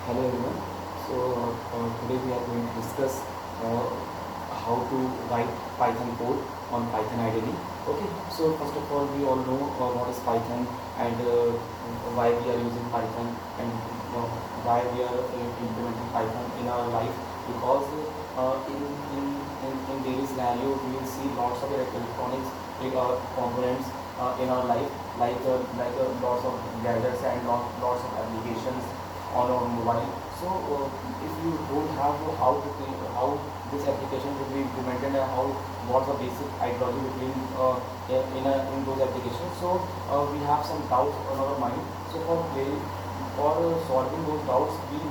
Hello everyone. Today we are going to discuss uh, how to write Python code on Python IDE. Okay. So first of all, we all know what is Python and why we are using Python and why we are implementing Python in our life. Because in daily scenario, we will see lots of electronics components in our life, like lots of gadgets and lots of applications on our mobile. So if you don't have how to how this application will be implemented and how what's the basic ideology between in those applications, so we have some doubts on our mind. So solving those doubts, we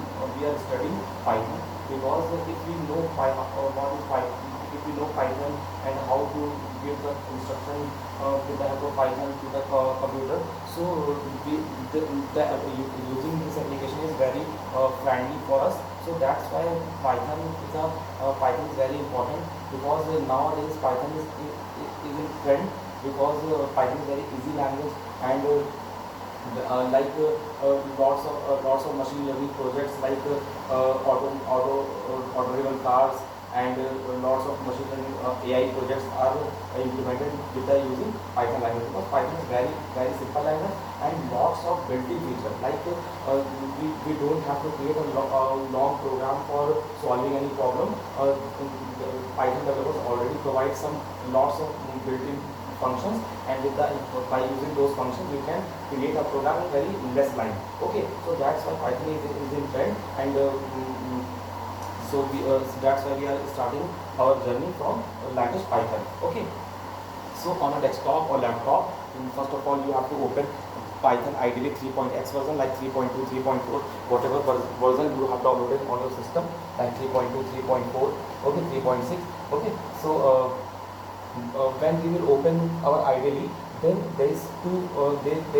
are studying Python. Because if we know what is Python, if we know Python and how to give the instruction with the help of Python to the computer, so we, using this application is very friendly for us. So that's why Python is very important. Because nowadays Python is in trend. Because Python is very easy language. And lots of machine learning projects, like auto cars, and lots of machine learning AI projects are implemented with the using Python language. Because Python is very very simple language and lots of built-in features. Like we don't have to create a long program for solving any problem. Python developers already provide some lots of built-in functions, and by using those functions we can create a program in very less line. Okay, so that's why Python is in trend. And that's why we are starting our journey from language Python. Okay, so on a desktop or laptop, first of all you have to open Python, ideally 3.x version, like 3.2, 3.4, whatever version you have downloaded on your system, like 3.2, 3.4, okay, 3.6. Okay, so when we will open our IDE, then there is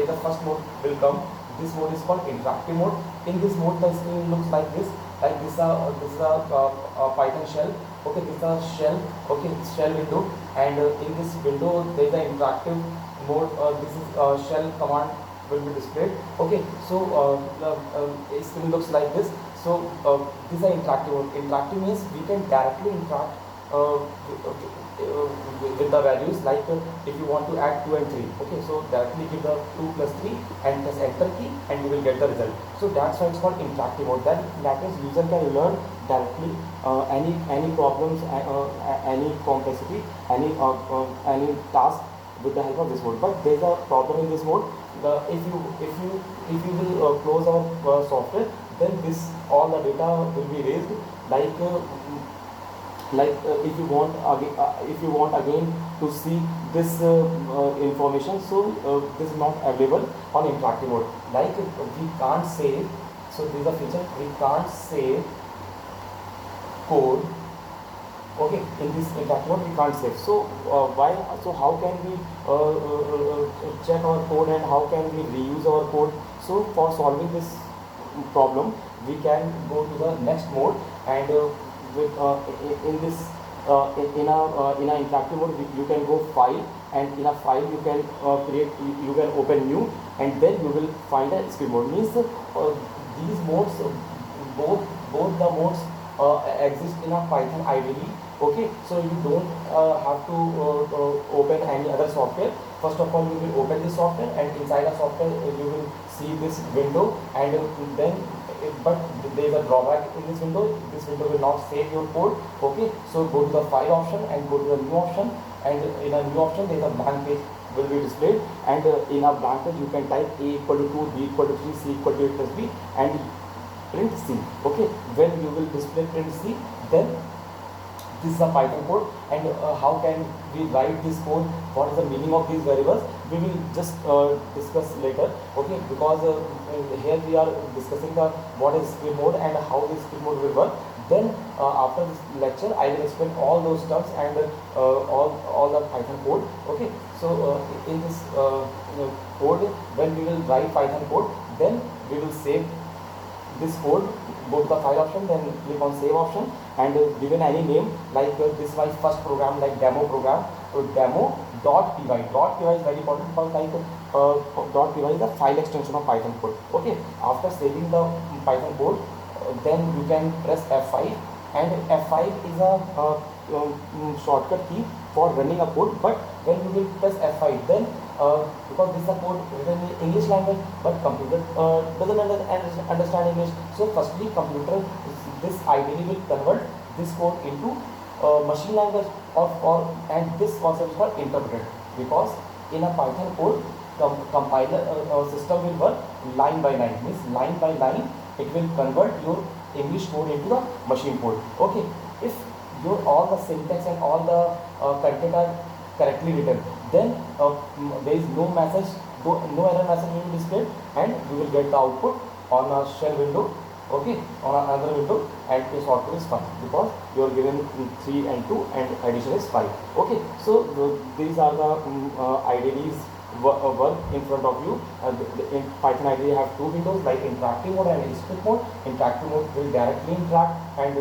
the first mode will come. This mode is called interactive mode. In this mode, the screen looks like this. Like this is a Python shell. Okay, this is a shell. Okay, shell window, and in this window there is an interactive mode. This is shell command will be displayed. Okay, so the screen looks like this. So this is an interactive mode. Interactive means we can directly interact with the values. Like if you want to add 2 and 3, okay, so directly give the 2 plus 3 and press enter key and you will get the result. So that's why it's called interactive mode. That means user can learn directly any problems, any complexity, any task with the help of this mode. But there's a problem in this mode. If you will close our software, then this all the data will be raised. If you want again to see this information, so this is not available on interactive mode. Like we can't save. So this is a feature, we can't save code. Okay, in this interactive mode we can't save. So how can we check our code, and how can we reuse our code? So for solving this problem, we can go to the next mode. And in this in a interactive mode, you can go file, and in a file you can you can open new, and then you will find a script mode. Means these modes, both the modes exist in a Python IDE. Okay, so you don't have to open any other software. First of all, you will open this software, and inside the software you will see this window. And then but there is a drawback in this window. This window will not save your code. Okay, so go to the file option and go to the new option, and in a new option there is a blank page will be displayed. And in a blank page you can type a equal to 2, b equal to 3, c equal to a plus b, and print c. Okay, when you will display print c, then this is a Python code. And how can we write this code? What is the meaning of these variables? We will just discuss later. Okay, because here we are discussing the what is script mode and how this script mode will work. Then after this lecture, I will explain all those terms and all the Python code. Okay, so in this code, when we will write Python code, then we will save this code, go to the file option, then click on save option, and given any name. Like this is my first program, like demo program. So demo.py. .py is very important, because like .py is the file extension of Python code. Okay, after saving the Python code, then you can press F5, and F5 is a shortcut key for running a code. But when you will press F5, then because this is a code written in English language, but computer doesn't understand English. So firstly, computer, this ideally will convert this code into machine language, or and this concept is called interpreted, because in a Python code, compiler system will work line by line, means line by line it will convert your English code into the machine code. Okay, if your all the syntax and all the content are correctly written, then there is no message, no error message will be displayed, and you will get the output on a shell window. Okay, on another window, and this output is 5, because you are given 3 and 2 and addition is 5. Okay, so these are the IDEs work in front of you. In Python IDE you have two windows, like interactive mode and script mode. Interactive mode will directly interact and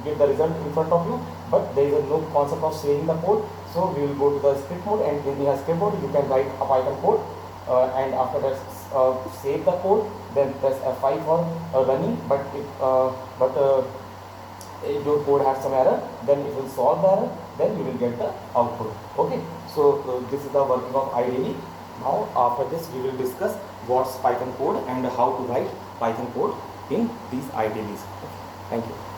give the result in front of you, but there is no concept of saving the code. So we will go to the script mode, and in the script mode you can write a Python code, and after that save the code, then press F5 for running. But if your code has some error, then it will solve the error, then you will get the output. Okay, so this is the working of IDE. Now after this we will discuss what's Python code and how to write Python code in these IDEs. Okay. Thank you.